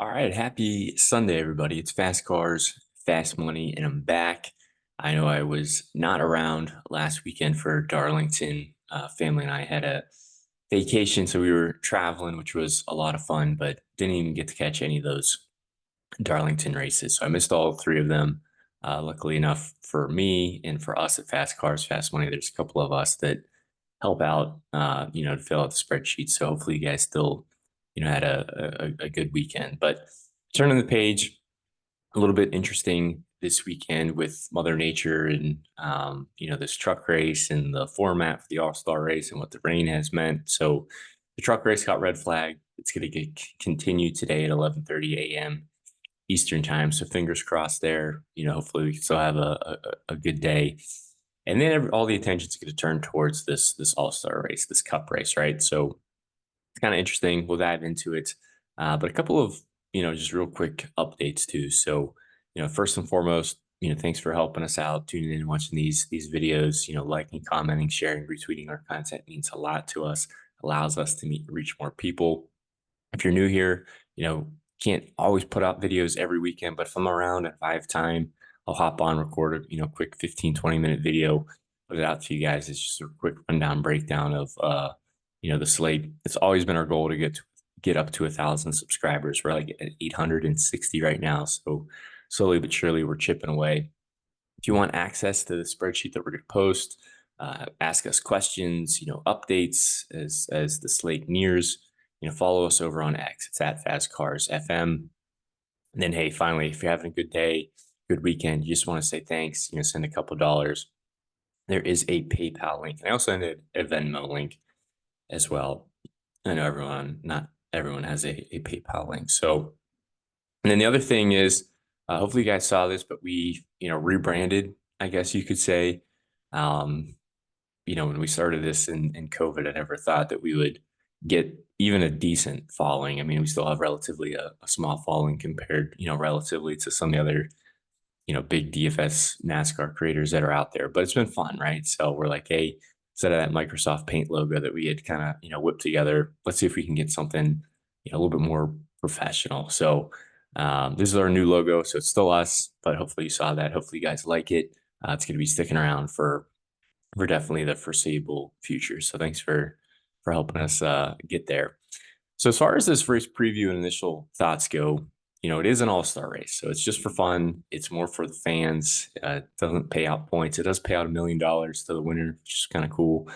All right, happy Sunday, everybody. It's Fast Cars, Fast Money, and I'm back. I know I was not around last weekend for Darlington. Family and I had a vacation, so we were traveling, which was a lot of fun, but didn't even get to catch any of those Darlington races. So I missed all three of them. Luckily enough for me and for us at Fast Cars, Fast Money, there's a couple of us that help out, to fill out the spreadsheet. So hopefully you guys still, had a good weekend. But turning the page, a little bit interesting this weekend with Mother Nature and, this truck race and the format for the All Star Race and what the rain has meant. So the truck race got red flag. It's going to get continued today at 11:30 a.m. Eastern time. So fingers crossed there. Hopefully we can still have a good day. And then all the attention's going to turn towards this All Star race, this Cup race, right? So it's kind of interesting. We'll dive into it, but a couple of just real quick updates too. So first and foremost, thanks for helping us out, tuning in, and watching these videos. Liking, commenting, sharing, retweeting our content means a lot to us. Allows us to reach more people. If you're new here, can't always put out videos every weekend, but if I'm around, if I have time, I'll hop on, record a quick 15, 20-minute video, put it out to you guys. It's just a quick rundown breakdown of the slate. It's always been our goal to get up to 1,000 subscribers. We're like at 860 right now. So slowly but surely we're chipping away. If you want access to the spreadsheet that we're going to post, ask us questions, updates as the slate nears, follow us over on X. It's at Fast Cars FM. And then, hey, finally, if you're having a good day, good weekend, you just want to say thanks, send a couple dollars. There is a PayPal link. And I also ended a Venmo link as well. I know not everyone has a PayPal link. So, and then the other thing is, hopefully you guys saw this, but we, rebranded, I guess you could say. When we started this in COVID, I never thought that we would get even a decent following. I mean, we still have relatively a small following compared, relatively to some of the other, big DFS NASCAR creators that are out there, but it's been fun, right? So we're like, hey, instead of that Microsoft Paint logo that we had kind of, whipped together, let's see if we can get something, a little bit more professional. So this is our new logo. So it's still us, but hopefully you saw that. Hopefully you guys like it. It's going to be sticking around for definitely the foreseeable future. So thanks for helping us get there. So as far as this race preview and initial thoughts go, it is an all-star race. So it's just for fun. It's more for the fans. It doesn't pay out points. It does pay out $1 million to the winner, which is kind of cool.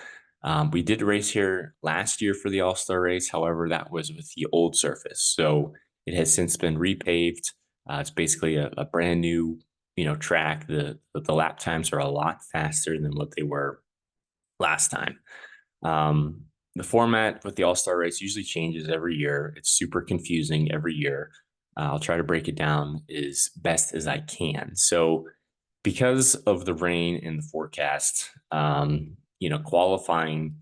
We did race here last year for the all-star race. However, that was with the old surface. So it has since been repaved. It's basically a brand new, track. The lap times are a lot faster than what they were last time. The format with the All-Star race usually changes every year. It's super confusing every year. I'll try to break it down as best as I can. So because of the rain in the forecast, qualifying,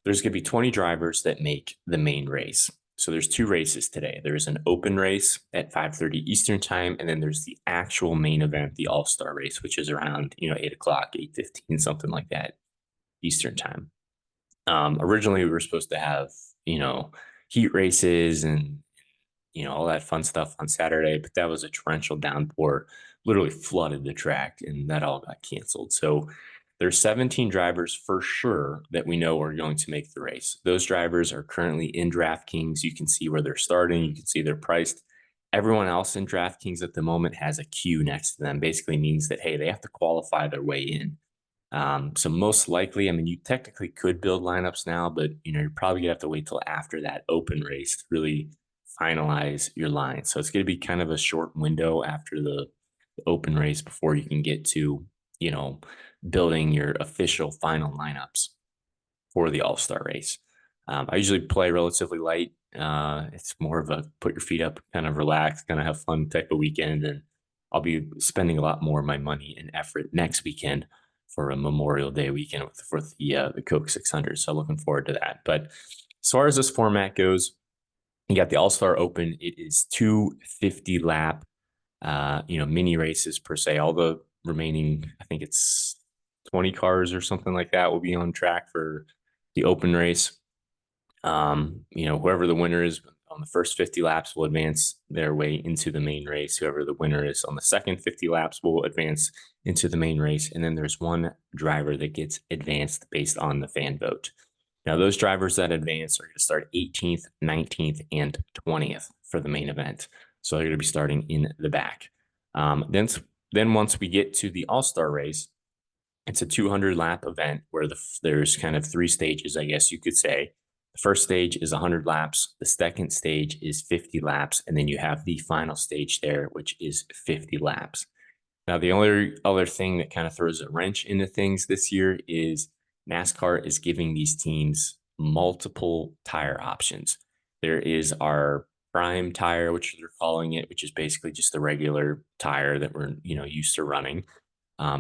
there's going to be 20 drivers that make the main race. So there's two races today. There's an open race at 5:30 Eastern time, and then there's the actual main event, the All-Star race, which is around, 8 o'clock, 8:15, something like that, Eastern time. Originally, we were supposed to have, heat races and, all that fun stuff on Saturday, but that was a torrential downpour, literally flooded the track, and that all got canceled. So there's 17 drivers for sure that we know are going to make the race. Those drivers are currently in Draftkings. You can see where they're starting. You can see they're priced. Everyone else in Draftkings at the moment has a queue next to them. Basically means that, hey, they have to qualify their way in. So most likely, I mean, you technically could build lineups now, but you're probably gonna have to wait till after that open race to really finalize your line. So it's gonna be kind of a short window after the open race before you can get to, building your official final lineups for the All-Star race. I usually play relatively light. It's more of a put your feet up, kind of relax, kind of have fun type of weekend. And I'll be spending a lot more of my money and effort next weekend for a Memorial Day weekend with the Coke 600. So looking forward to that. But as far as this format goes, you got the All-Star Open. It is 250 lap, mini races per se. All the remaining, I think it's 20 cars or something like that will be on track for the open race. Whoever the winner is on the first 50 laps will advance their way into the main race. Whoever the winner is on the second 50 laps will advance into the main race. And then there's one driver that gets advanced based on the fan vote. Now, those drivers that advance are going to start 18th, 19th, and 20th for the main event. So they're going to be starting in the back. Then once we get to the All Star Race, it's a 200 lap event where there's kind of three stages, I guess you could say. The first stage is 100 laps. The second stage is 50 laps. And then you have the final stage there, which is 50 laps. Now, the only other thing that kind of throws a wrench into things this year is NASCAR is giving these teams multiple tire options. There is our prime tire, which they're calling it, which is basically just the regular tire that we're used to running.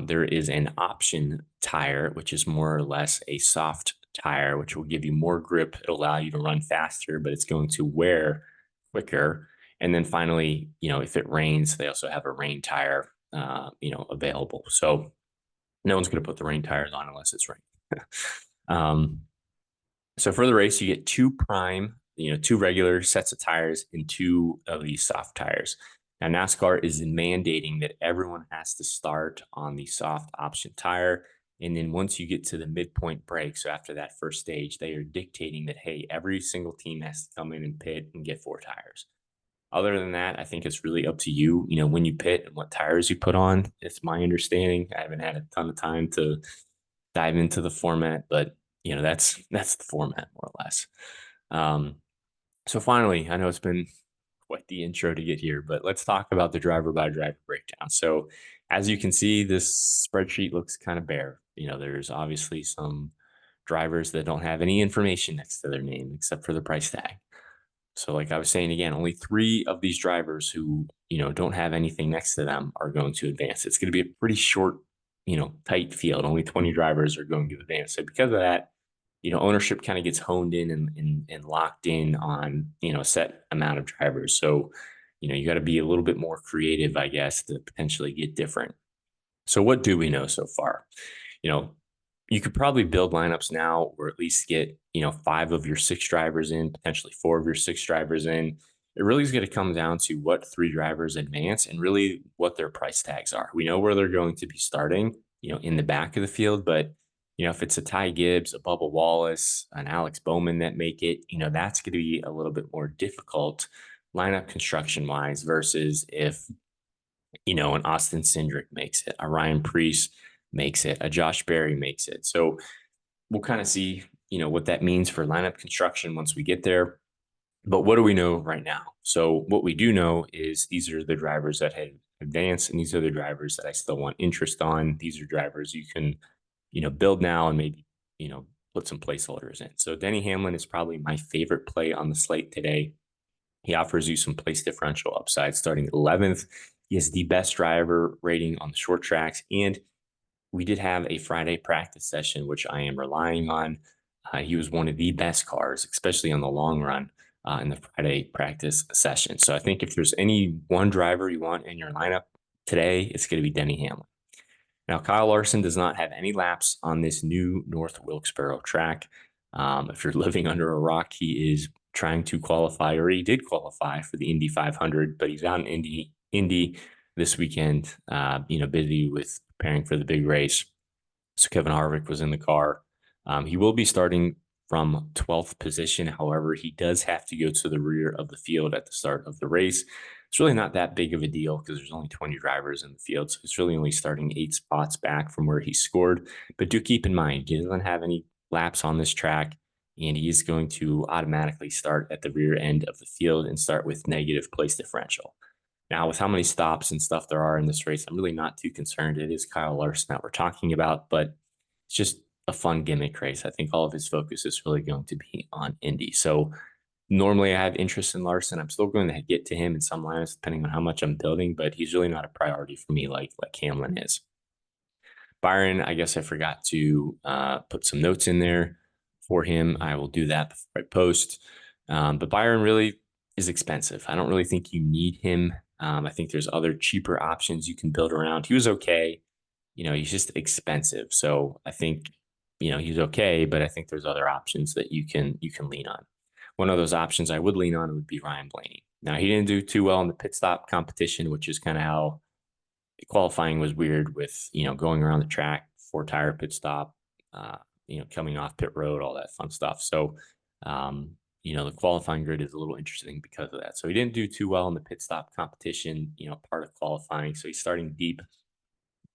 There is an option tire, which is more or less a soft tire, which will give you more grip. It'll allow you to run faster, but it's going to wear quicker. And then finally, if it rains, they also have a rain tire, available. So no one's going to put the rain tires on unless it's raining. So for the race, you get two regular sets of tires and two of these soft tires. Now, NASCAR is mandating that everyone has to start on the soft option tire. And then once you get to the midpoint break, so after that first stage, they are dictating that, hey, every single team has to come in and pit and get 4 tires. Other than that, I think it's really up to you, when you pit and what tires you put on. It's my understanding. I haven't had a ton of time to dive into the format, but, that's the format more or less. So finally, I know it's been quite the intro to get here, but let's talk about the driver by driver breakdown. So as you can see, this spreadsheet looks kind of bare. There's obviously some drivers that don't have any information next to their name except for the price tag. So like I was saying again, only 3 of these drivers who, don't have anything next to them are going to advance. It's going to be a pretty short, tight field. Only 20 drivers are going to advance. So because of that, ownership kind of gets honed in and locked in on, a set amount of drivers. So, you got to be a little bit more creative, I guess, to potentially get different. So what do we know so far? You could probably build lineups now or at least get, 5 of your 6 drivers in, potentially 4 of your 6 drivers in. It really is going to come down to what 3 drivers advance and really what their price tags are. We know where they're going to be starting, in the back of the field, but if it's a Ty Gibbs, a Bubba Wallace, an Alex Bowman that make it, that's going to be a little bit more difficult lineup construction wise versus if, an Austin Cindric makes it, a Ryan Preece makes it, a Josh Berry makes it. So we'll kind of see, what that means for lineup construction once we get there. But what do we know right now? So what we do know is these are the drivers that have advanced, and these are the drivers that I still want interest on. These are drivers you can build now and maybe, put some placeholders in. So Denny Hamlin is probably my favorite play on the slate today. He offers you some place differential upside starting 11th. He has the best driver rating on the short tracks. And we did have a Friday practice session, which I am relying on. He was one of the best cars, especially on the long run in the Friday practice session. So I think if there's any one driver you want in your lineup today, it's going to be Denny Hamlin. Now, Kyle Larson does not have any laps on this new North Wilkesboro track. If you're living under a rock, he is trying to qualify, or he did qualify for the Indy 500, but he's out in Indy this weekend, busy with preparing for the big race. So Kevin Harvick was in the car. He will be starting from 12th position. However, he does have to go to the rear of the field at the start of the race. It's really not that big of a deal because there's only 20 drivers in the field. So it's really only starting 8 spots back from where he scored. But do keep in mind, he doesn't have any laps on this track, and he is going to automatically start at the rear end of the field and start with negative place differential. Now, with how many stops and stuff there are in this race, I'm really not too concerned. It is Kyle Larson that we're talking about, but it's just a fun gimmick race. I think all of his focus is really going to be on Indy. So normally I have interest in Larson. I'm still going to get to him in some lineups depending on how much I'm building, but he's really not a priority for me like Hamlin is. Byron, I guess I forgot to put some notes in there for him. I will do that before I post. But Byron really is expensive. I don't really think you need him. I think there's other cheaper options you can build around. He was okay. He's just expensive. So I think, he's okay, but I think there's other options that you can lean on. one of those options I would lean on would be Ryan Blaney. Now, he didn't do too well in the pit stop competition, which is kind of how qualifying was weird with, going around the track, 4 tire pit stop, uh, coming off pit road, all that fun stuff. So, the qualifying grid is a little interesting because of that. So he didn't do too well in the pit stop competition, part of qualifying. So he's starting deep.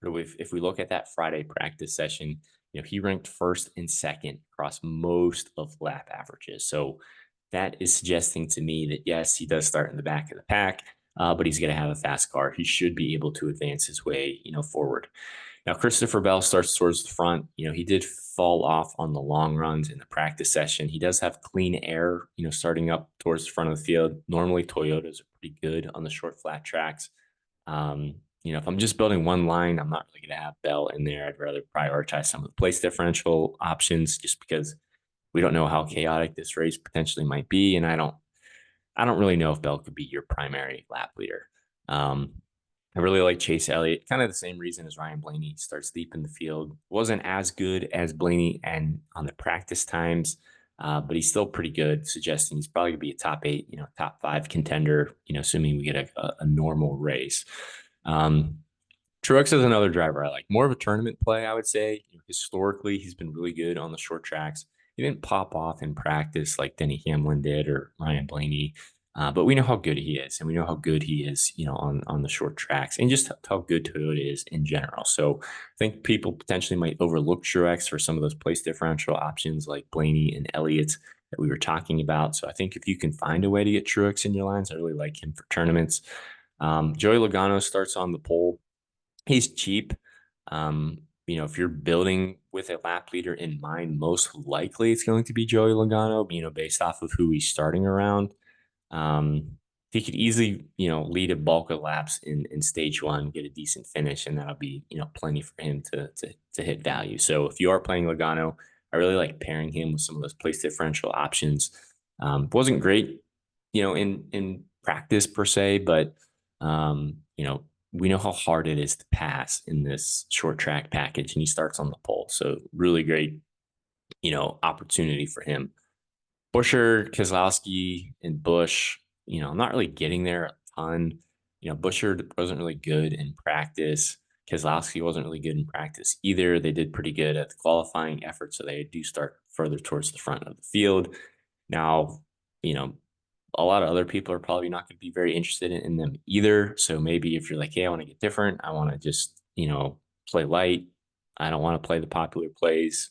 But if we look at that Friday practice session, he ranked first and second across most of lap averages. So that is suggesting to me that, yes, he does start in the back of the pack, but he's going to have a fast car. He should be able to advance his way, forward. Now, Christopher Bell starts towards the front. He did fall off on the long runs in the practice session. He does have clean air, starting up towards the front of the field. Normally, Toyotas are pretty good on the short, flat tracks. If I'm just building one line, I'm not really going to have Bell in there. I'd rather prioritize some of the place differential options just because we don't know how chaotic this race potentially might be. And I don't really know if Bell could be your primary lap leader. I really like Chase Elliott, kind of the same reason as Ryan Blaney. He starts deep in the field. Wasn't as good as Blaney and on the practice times, but he's still pretty good, suggesting he's probably going to be a top 8, top 5 contender, assuming we get a normal race. Truex is another driver I like. More of a tournament play, I would say. Historically, he's been really good on the short tracks. He didn't pop off in practice like Denny Hamlin did or Ryan Blaney. But we know how good he is, and we know how good he is, on the short tracks, and just how good Toyota is in general. So I think people potentially might overlook Truex for some of those place differential options like Blaney and Elliott that we were talking about. So I think if you can find a way to get Truex in your lines, I really like him for tournaments. Joey Logano starts on the pole. He's cheap. If you're building with a lap leader in mind, most likely it's going to be Joey Logano, based off of who he's starting around. He could easily, lead a bulk of laps in stage 1, get a decent finish, and that'll be, plenty for him to hit value. So if you are playing Logano, I really like pairing him with some of those place differential options. Wasn't great, in practice per se, but we know how hard it is to pass in this short track package, and he starts on the pole. So really great, opportunity for him. Buescher, Keselowski, and Busch, I'm not really getting there a ton. Buescher wasn't really good in practice. Keselowski wasn't really good in practice either. They did pretty good at the qualifying effort, so they do start further towards the front of the field. Now, a lot of other people are probably not going to be very interested in them either. So maybe if you're like, hey, I want to get different, I want to just, play light. I don't want to play the popular plays.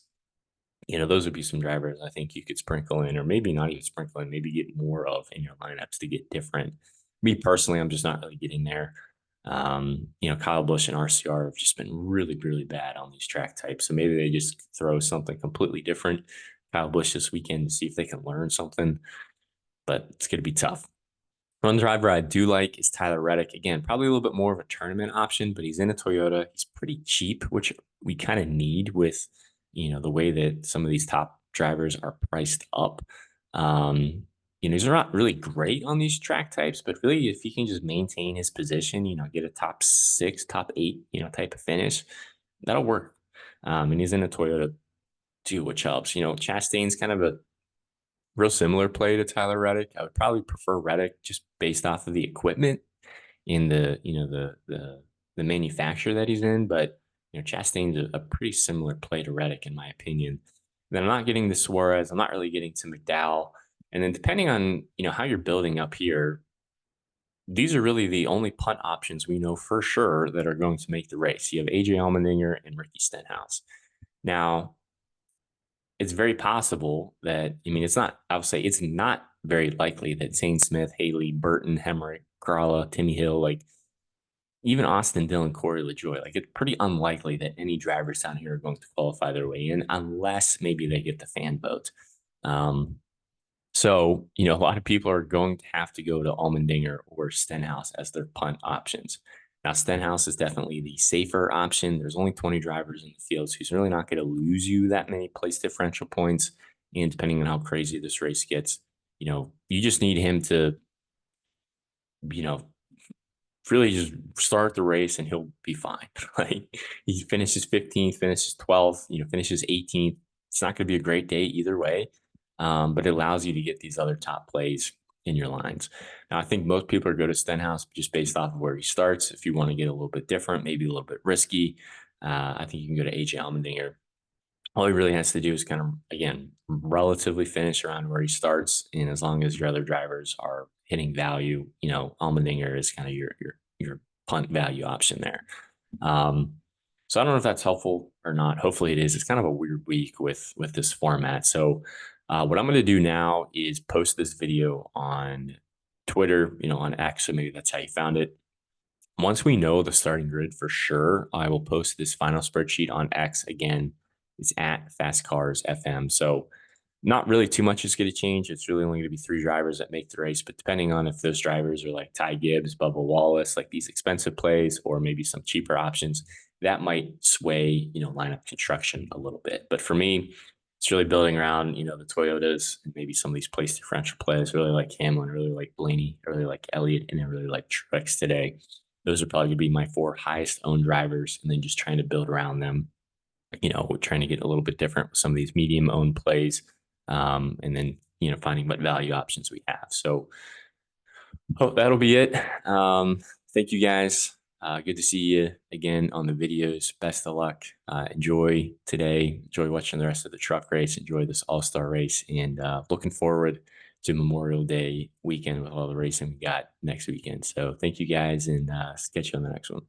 Those would be some drivers I think you could sprinkle in, or maybe not even sprinkle in, maybe get more of in your lineups to get different. Me personally, I'm just not really getting there. Kyle Busch and RCR have just been really, really bad on these track types. So maybe they just throw something completely different. Kyle Busch this weekend to see if they can learn something, but it's going to be tough. One driver I do like is Tyler Reddick. Again, probably a little bit more of a tournament option, but he's in a Toyota. He's pretty cheap, which we kind of need with, the way that some of these top drivers are priced up. He's not really great on these track types, but really if he can just maintain his position, get a top 6, top 8, type of finish, that'll work. And he's in a Toyota too, which helps. Chastain's kind of a real similar play to Tyler Reddick. I would probably prefer Reddick just based off of the equipment in the manufacturer that he's in, but Chastain's a pretty similar play to Reddick in my opinion. Then I'm not getting to Suarez. I'm not really getting to McDowell. And then depending on how you're building up here, these are really the only punt options we know for sure that are going to make the race. You have AJ Allmendinger and Ricky Stenhouse. Now, it's very possible that, it's not, I would say it's not very likely that Zane Smith, Haley, Burton, Hemrick, Corolla, Timmy Hill, like even Austin Dillon, Corey LaJoie, like it's pretty unlikely that any drivers down here are going to qualify their way in unless maybe they get the fan vote. So, a lot of people are going to have to go to Allmendinger or Stenhouse as their punt options. Now, Stenhouse is definitely the safer option. There's only 20 drivers in the field, so he's really not going to lose you that many place differential points. And depending on how crazy this race gets, you just need him to, really just start the race and he'll be fine. Like he finishes 15th, finishes 12th, finishes 18th. It's not going to be a great day either way. but it allows you to get these other top plays in your lines. Now, I think most people are good at Stenhouse just based off of where he starts. If you want to get a little bit different, maybe a little bit risky, I think you can go to AJ Allmendinger. All he really has to do is kind of, again, relatively finish around where he starts. And as long as your other drivers are hitting value, Allmendinger is kind of your punt value option there. So I don't know if that's helpful or not. Hopefully it is. It's kind of a weird week with this format. So what I'm going to do now is post this video on Twitter, on X. So maybe that's how you found it. Once we know the starting grid for sure, I will post this final spreadsheet on X again. It's at Fast Cars FM. So not really too much is going to change. It's really only going to be 3 drivers that make the race. But depending on if those drivers are like Ty Gibbs, Bubba Wallace, like these expensive plays, or maybe some cheaper options, that might sway, lineup construction a little bit. But for me, it's really building around, the Toyotas and maybe some of these place differential plays. Really like Hamlin, really like Blaney, really like Elliott, and I really like Truex today. Those are probably going to be my 4 highest owned drivers, and then just trying to build around them. We're trying to get a little bit different with some of these medium owned plays, and then finding what value options we have. So that'll be it. Thank you guys. Good to see you again on the videos. Best of luck. Enjoy today. Enjoy watching the rest of the truck race. Enjoy this all-star race, and looking forward to Memorial Day weekend with all the racing we got next weekend. So thank you guys, and catch you on the next one.